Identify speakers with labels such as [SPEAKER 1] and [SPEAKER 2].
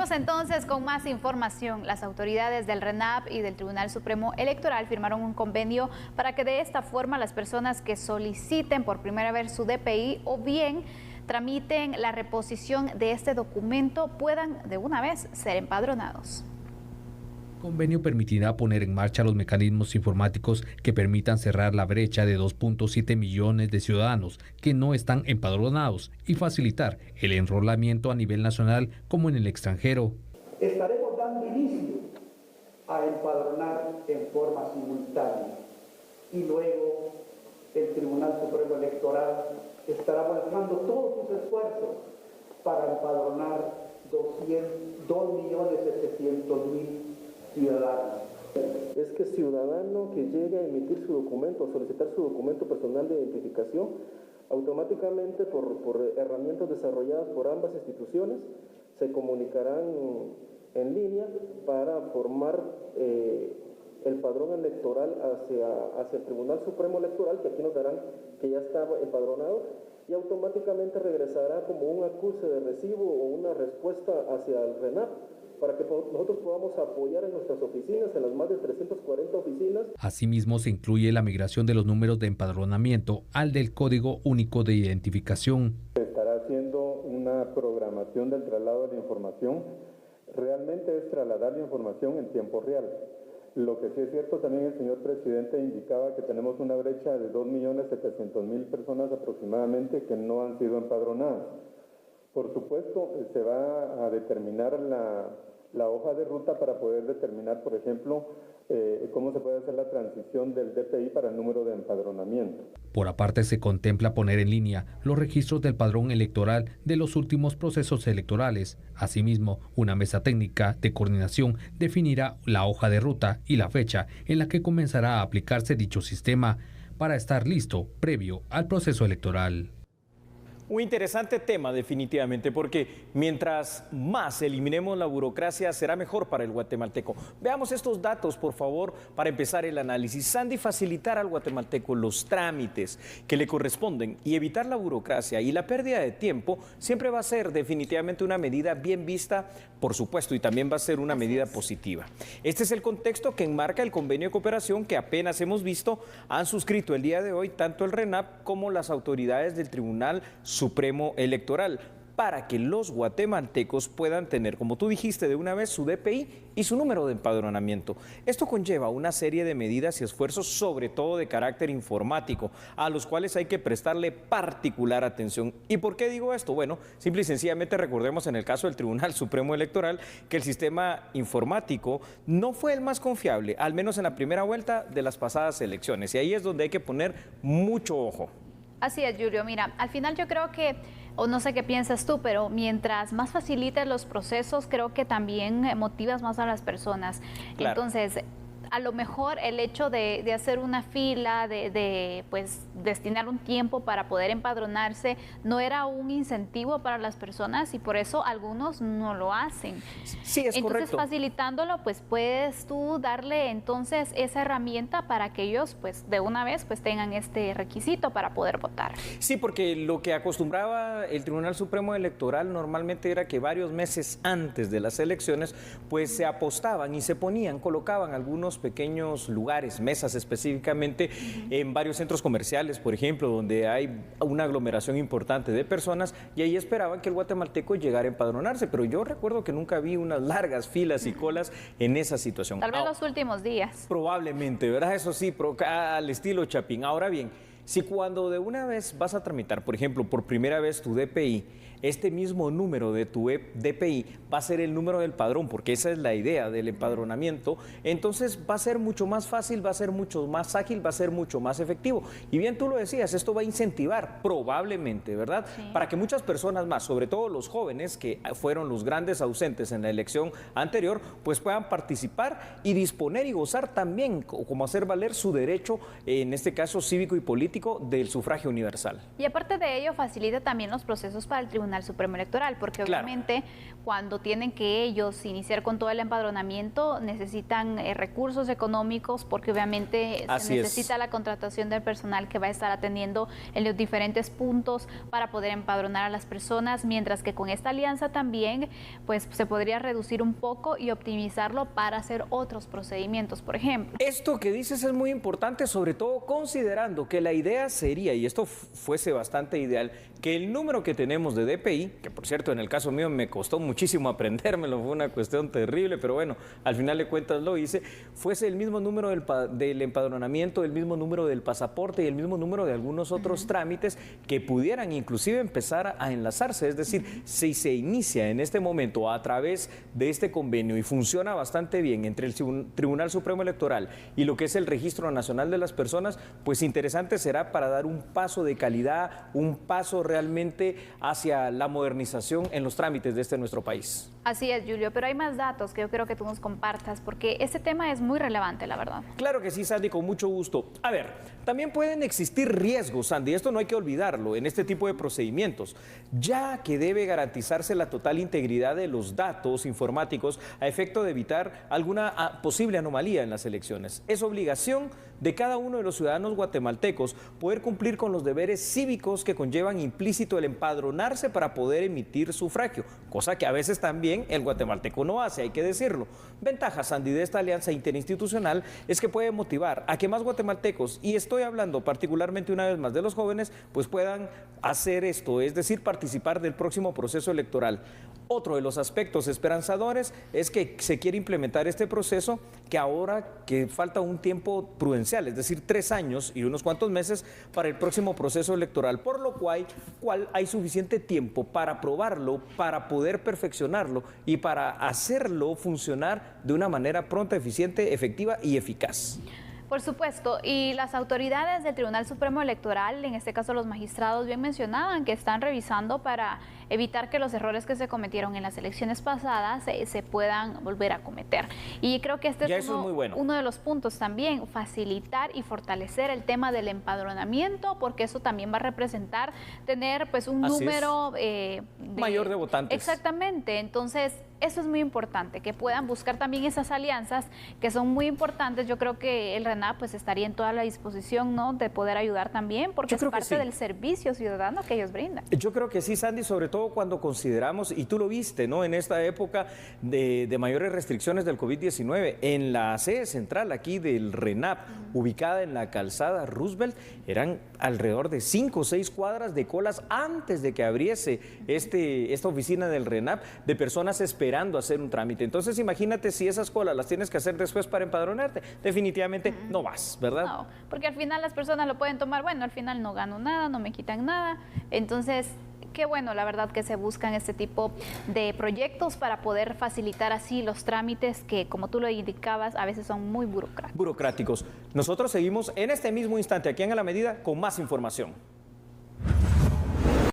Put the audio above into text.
[SPEAKER 1] Seguimos entonces con más información. Las autoridades del RENAP y del Tribunal Supremo Electoral firmaron un convenio para que de esta forma las personas que soliciten por primera vez su DPI o bien tramiten la reposición de este documento puedan de una vez ser empadronados.
[SPEAKER 2] El convenio permitirá poner en marcha los mecanismos informáticos que permitan cerrar la brecha de 2.7 millones de ciudadanos que no están empadronados y facilitar el enrolamiento a nivel nacional como en el extranjero.
[SPEAKER 3] Estaremos dando inicio a empadronar en forma simultánea y luego el Tribunal Supremo Electoral estará volcando todos sus esfuerzos para empadronar 2.700.000 ciudadanos.
[SPEAKER 4] Es que ciudadano que llegue a emitir su documento, a solicitar su documento personal de identificación, automáticamente por herramientas desarrolladas por ambas instituciones, se comunicarán en línea para formar el padrón electoral hacia el Tribunal Supremo Electoral, que aquí nos darán que ya está empadronado, y automáticamente regresará como un acuse de recibo o una respuesta hacia el RENAP, para que nosotros podamos apoyar en nuestras oficinas, en las más de 340 oficinas.
[SPEAKER 2] Asimismo, se incluye la migración de los números de empadronamiento al del Código Único de Identificación.
[SPEAKER 5] Se estará haciendo una programación del traslado de la información. Realmente es trasladar la información en tiempo real. Lo que sí es cierto, también el señor presidente indicaba que tenemos una brecha de 2.700.000 personas aproximadamente que no han sido empadronadas. Por supuesto, se va a determinar la hoja de ruta para poder determinar, por ejemplo, cómo se puede hacer la transición del DPI para el número de empadronamiento.
[SPEAKER 2] Por aparte, se contempla poner en línea los registros del padrón electoral de los últimos procesos electorales. Asimismo, una mesa técnica de coordinación definirá la hoja de ruta y la fecha en la que comenzará a aplicarse dicho sistema para estar listo previo al proceso electoral.
[SPEAKER 6] Un interesante tema definitivamente, porque mientras más eliminemos la burocracia será mejor para el guatemalteco. Veamos estos datos, por favor, para empezar el análisis. Sandy, facilitar al guatemalteco los trámites que le corresponden y evitar la burocracia y la pérdida de tiempo siempre va a ser definitivamente una medida bien vista, por supuesto, y también va a ser una medida positiva. Este es el contexto que enmarca el convenio de cooperación que apenas hemos visto han suscrito el día de hoy tanto el RENAP como las autoridades del Tribunal Supremo Electoral, para que los guatemaltecos puedan tener, como tú dijiste, de una vez su DPI y su número de empadronamiento. Esto conlleva una serie de medidas y esfuerzos, sobre todo de carácter informático, a los cuales hay que prestarle particular atención. ¿Y por qué digo esto? Bueno, simple y sencillamente recordemos en el caso del Tribunal Supremo Electoral que el sistema informático no fue el más confiable, al menos en la primera vuelta de las pasadas elecciones, y ahí es donde hay que poner mucho ojo.
[SPEAKER 1] Así es, Julio. Mira, al final yo creo que, o no sé qué piensas tú, pero mientras más facilites los procesos, creo que también motivas más a las personas. Claro. Entonces, a lo mejor el hecho de hacer una fila, pues destinar un tiempo para poder empadronarse, no era un incentivo para las personas y por eso algunos no lo hacen.
[SPEAKER 6] Sí, es correcto.
[SPEAKER 1] Entonces, facilitándolo, pues puedes tú darle entonces esa herramienta para que ellos, pues de una vez, pues tengan este requisito para poder votar.
[SPEAKER 6] Sí, porque lo que acostumbraba el Tribunal Supremo Electoral normalmente era que varios meses antes de las elecciones, pues se apostaban y se ponían, colocaban algunos pequeños lugares, mesas específicamente, en varios centros comerciales, por ejemplo, donde hay una aglomeración importante de personas, y ahí esperaban que el guatemalteco llegara a empadronarse, pero yo recuerdo que nunca vi unas largas filas y colas en esa situación.
[SPEAKER 1] Tal vez los últimos días.
[SPEAKER 6] Probablemente, ¿verdad? Eso sí, al estilo Chapín. Ahora bien, si cuando de una vez vas a tramitar, por ejemplo, por primera vez tu DPI, este mismo número de tu DPI va a ser el número del padrón, porque esa es la idea del empadronamiento, entonces va a ser mucho más fácil, va a ser mucho más ágil, va a ser mucho más efectivo. Y bien tú lo decías, esto va a incentivar probablemente, ¿verdad? Sí. Para que muchas personas más, sobre todo los jóvenes, que fueron los grandes ausentes en la elección anterior, pues puedan participar y disponer y gozar también, como hacer valer su derecho, en este caso cívico y político, del sufragio universal.
[SPEAKER 1] Y aparte de ello, facilita también los procesos para el Tribunal Tribunal Supremo Electoral, porque obviamente cuando tienen que ellos iniciar con todo el empadronamiento necesitan recursos económicos, porque obviamente se necesita la contratación del personal que va a estar atendiendo en los diferentes puntos para poder empadronar a las personas, mientras que con esta alianza también pues se podría reducir un poco y optimizarlo para hacer otros procedimientos, por ejemplo.
[SPEAKER 6] Esto que dices es muy importante, sobre todo considerando que la idea sería, y esto fuese bastante ideal, que el número que tenemos de DPI, que por cierto en el caso mío me costó muchísimo aprendérmelo, fue una cuestión terrible, pero bueno, al final de cuentas lo hice, fuese el mismo número del empadronamiento, el mismo número del pasaporte y el mismo número de algunos otros trámites que pudieran inclusive empezar a enlazarse. Es decir, si se inicia en este momento a través de este convenio y funciona bastante bien entre el Tribunal Supremo Electoral y lo que es el Registro Nacional de las Personas, pues interesante será para dar un paso de calidad, un paso realmente hacia la modernización en los trámites de nuestro país.
[SPEAKER 1] Así es, Julio, pero hay más datos que yo quiero que tú nos compartas, porque este tema es muy relevante, la verdad.
[SPEAKER 6] Claro que sí, Sandy, con mucho gusto. A ver, también pueden existir riesgos, Sandy, esto no hay que olvidarlo en este tipo de procedimientos, ya que debe garantizarse la total integridad de los datos informáticos a efecto de evitar alguna posible anomalía en las elecciones. Es obligación de cada uno de los ciudadanos guatemaltecos poder cumplir con los deberes cívicos que conllevan implícito el empadronarse para poder emitir sufragio, cosa que a veces también el guatemalteco no hace, hay que decirlo. Ventaja, Sandy, de esta alianza interinstitucional es que puede motivar a que más guatemaltecos, y estoy hablando particularmente una vez más de los jóvenes, pues puedan hacer esto, es decir, participar del próximo proceso electoral. Otro de los aspectos esperanzadores es que se quiere implementar este proceso que ahora que falta un tiempo prudencial, es decir, 3 años y unos cuantos meses para el próximo proceso electoral, por lo cual hay suficiente tiempo para aprobarlo, para poder perfeccionarlo y para hacerlo funcionar de una manera pronta, eficiente, efectiva y eficaz.
[SPEAKER 1] Por supuesto, y las autoridades del Tribunal Supremo Electoral, en este caso los magistrados, bien mencionaban que están revisando para evitar que los errores que se cometieron en las elecciones pasadas se puedan volver a cometer. Y creo que este es uno de los puntos también, facilitar y fortalecer el tema del empadronamiento, porque eso también va a representar tener pues un número
[SPEAKER 6] mayor de votantes.
[SPEAKER 1] Exactamente, entonces eso es muy importante, que puedan buscar también esas alianzas que son muy importantes. Yo creo que el RENAP pues estaría en toda la disposición, ¿no?, de poder ayudar también, porque es parte del servicio ciudadano que ellos brindan.
[SPEAKER 6] Yo creo que sí, Sandy, sobre todo cuando consideramos, y tú lo viste, ¿no?, en esta época de mayores restricciones del COVID-19, en la sede central aquí del RENAP, ubicada en la calzada Roosevelt, eran alrededor de 5 o 6 cuadras de colas antes de que abriese esta oficina del RENAP, de personas esperando hacer un trámite. Entonces imagínate si esas colas las tienes que hacer después para empadronarte, definitivamente no vas, ¿verdad?
[SPEAKER 1] No, porque al final las personas lo pueden tomar, bueno, al final no gano nada, no me quitan nada, entonces qué bueno, la verdad, que se buscan este tipo de proyectos para poder facilitar así los trámites que, como tú lo indicabas, a veces son muy burocráticos.
[SPEAKER 6] Nosotros seguimos en este mismo instante aquí en A la Medida con más información.